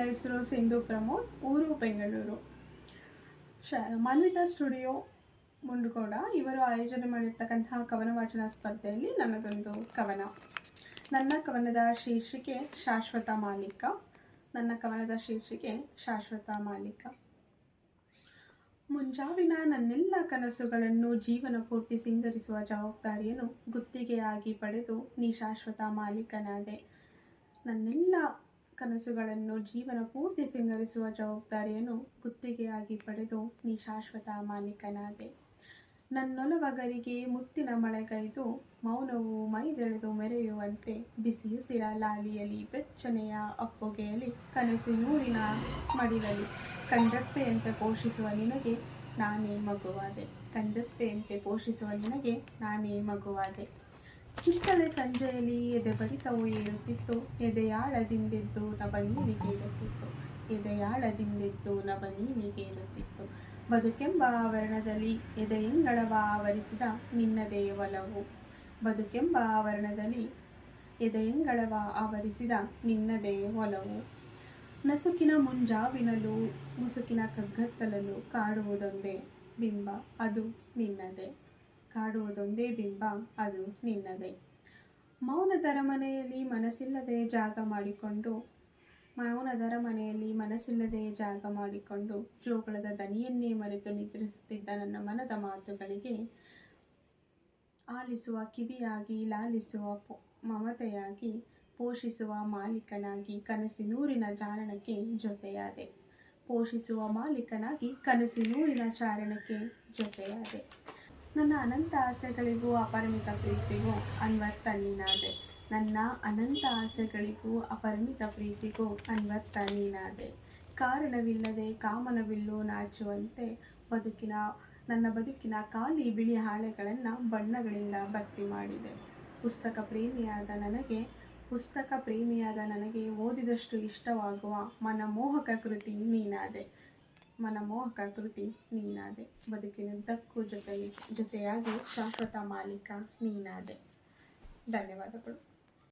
ನನ್ನ ಹೆಸರು ಸಿಂಧು ಪ್ರಮೋದ್, ಊರು ಬೆಂಗಳೂರು. ಮಾನ್ವಿತಾ ಸ್ಟುಡಿಯೋ ಮುಂಡಗೋಡ ಇವರು ಆಯೋಜನೆ ಮಾಡಿರ್ತಕ್ಕಂತಹ ಕವನ ವಾಚನ ಸ್ಪರ್ಧೆಯಲ್ಲಿ ನನ್ನದೊಂದು ಕವನ. ನನ್ನ ಕವನದ ಶೀರ್ಷಿಕೆ ಶಾಶ್ವತ ಮಾಲೀಕ. ನನ್ನ ಕವನದ ಶೀರ್ಷಿಕೆ ಶಾಶ್ವತ ಮಾಲೀಕ. ಮುಂಜಾವಿನ ನನ್ನೆಲ್ಲ ಕನಸುಗಳನ್ನು ಜೀವನ ಪೂರ್ತಿ ಸಿಂಗರಿಸುವ ಜವಾಬ್ದಾರಿಯನ್ನು ಗುತ್ತಿಗೆಯಾಗಿ ಪಡೆದು ನೀ ಶಾಶ್ವತ ಮಾಲೀಕನಾದೆ. ನನ್ನೆಲ್ಲ ಕನಸುಗಳನ್ನು ಜೀವನ ಪೂರ್ತಿ ಸಿಂಗರಿಸುವ ಜವಾಬ್ದಾರಿಯನ್ನು ಗುತ್ತಿಗೆಯಾಗಿ ಪಡೆದು ನೀ ಶಾಶ್ವತ ಮಾಲೀಕನಾದೆ. ನನ್ನೊಲವಗರಿಗೆ ಮುತ್ತಿನ ಮಳೆಗೈದು ಮೌನವು ಮೈದೆಳೆದು ಮೆರೆಯುವಂತೆ ಬಿಸಿಯುಸಿರ ಲಾಲಿಯಲಿ ಬೆಚ್ಚನೆಯ ಅಪ್ಪುಗೆಯಲಿ ಕನಸು ನೂರಿನ ಮಡಿಲಲಿ ಕಣ್ರೆಪ್ಪೆಯಂತೆ ಪೋಷಿಸುವ ನಿನಗೆ ನಾನೇ ಮಗುವಾದೆ. ಕಣ್ರೆಪ್ಪೆಯಂತೆ ಪೋಷಿಸುವ ನಿನಗೆ ನಾನೇ ಮಗುವಾದೆ. ಕಿತ್ತಳೆ ಸಂಜೆಯಲ್ಲಿ ಎದೆ ಬಡಿತವು ಏರುತ್ತಿತ್ತು, ಎದೆಯಾಳದಿಂದೆದ್ದು ನಭನೀಲಿಗೇರುತ್ತಿತ್ತು, ಎದೆಯಾಳದಿಂದೆದ್ದು ನಭನೀಲಿಗೇರುತ್ತಿತ್ತು. ಬದುಕೆಂಬ ಆವರಣದಲ್ಲಿ ಎದೆಯಂಗಳವ ಆವರಿಸಿದ ನಿನ್ನದೇ ಒಲವು. ಬದುಕೆಂಬ ಆವರಣದಲ್ಲಿ ಎದೆಯಂಗಳವ ಆವರಿಸಿದ ನಿನ್ನದೇ ಒಲವು. ನಸುಕಿನ ಮುಂಜಾವಿನಲ್ಲೂ ಮುಸುಕಿನ ಕಗ್ಗತ್ತಲಲ್ಲೂ ಕಾಡುವುದೊಂದೇ ಬಿಂಬ, ಅದು ನಿನ್ನದೇ. ಕಾಡುವುದೊಂದೇ ಬಿಂಬ, ಅದು ನಿನ್ನದೇ. ಮೌನದರ ಮನೆಯಲ್ಲಿ ಮನಸ್ಸಿಲ್ಲದೆ ಜಾಗ ಮಾಡಿಕೊಂಡು, ಮೌನದರ ಮನೆಯಲ್ಲಿ ಮನಸ್ಸಿಲ್ಲದೆ ಜಾಗ ಮಾಡಿಕೊಂಡು ಜೋಗುಳದ ದನಿಯನ್ನೇ ಮರೆತು ನಿದ್ರಿಸುತ್ತಿದ್ದ ನನ್ನ ಮನದ ಮಾತುಗಳಿಗೆ ಆಲಿಸುವ ಕಿವಿಯಾಗಿ, ಲಾಲಿಸುವ ಮಮತೆಯಾಗಿ, ಪೋಷಿಸುವ ಮಾಲೀಕನಾಗಿ ಕನಸಿನೂರಿನ ಚಾರಣಕ್ಕೆ ಜೊತೆಯಾದೆ. ಪೋಷಿಸುವ ಮಾಲೀಕನಾಗಿ ಕನಸಿನೂರಿನ ಚಾರಣಕ್ಕೆ ಜೊತೆಯಾದೆ. ನನ್ನ ಅನಂತ ಆಸೆಗಳಿಗೂ ಅಪರಿಮಿತ ಪ್ರೀತಿಗೂ ಅನ್ವರ್ಥ ನೀನಾದೆ. ನನ್ನ ಅನಂತ ಆಸೆಗಳಿಗೂ ಅಪರಿಮಿತ ಪ್ರೀತಿಗೂ ಅನ್ವರ್ಥ ನೀನಾದೆ. ಕಾರಣವಿಲ್ಲದೆ ಕಾಮನವಿಲ್ಲು ನಾಚುವಂತೆ ನನ್ನ ಬದುಕಿನ ಖಾಲಿ ಬಿಳಿ ಹಾಳೆಗಳನ್ನು ಬಣ್ಣಗಳಿಂದ ಭರ್ತಿ ಮಾಡಿದೆ. ಪುಸ್ತಕ ಪ್ರೇಮಿಯಾದ ನನಗೆ ಓದಿದಷ್ಟು ಇಷ್ಟವಾಗುವ ಮನಮೋಹಕ ಕೃತಿ ನೀನಾದೆ. ಮನಮೋಹಕ ಕೃತಿ ನೀನಾದೆ. ಬದುಕಿನುದ್ದಕ್ಕೂ ಜೊತೆಯಾಗಿ ಶಾಶ್ವತ ಮಾಲೀಕ ನೀನಾದೆ. ಧನ್ಯವಾದಗಳು.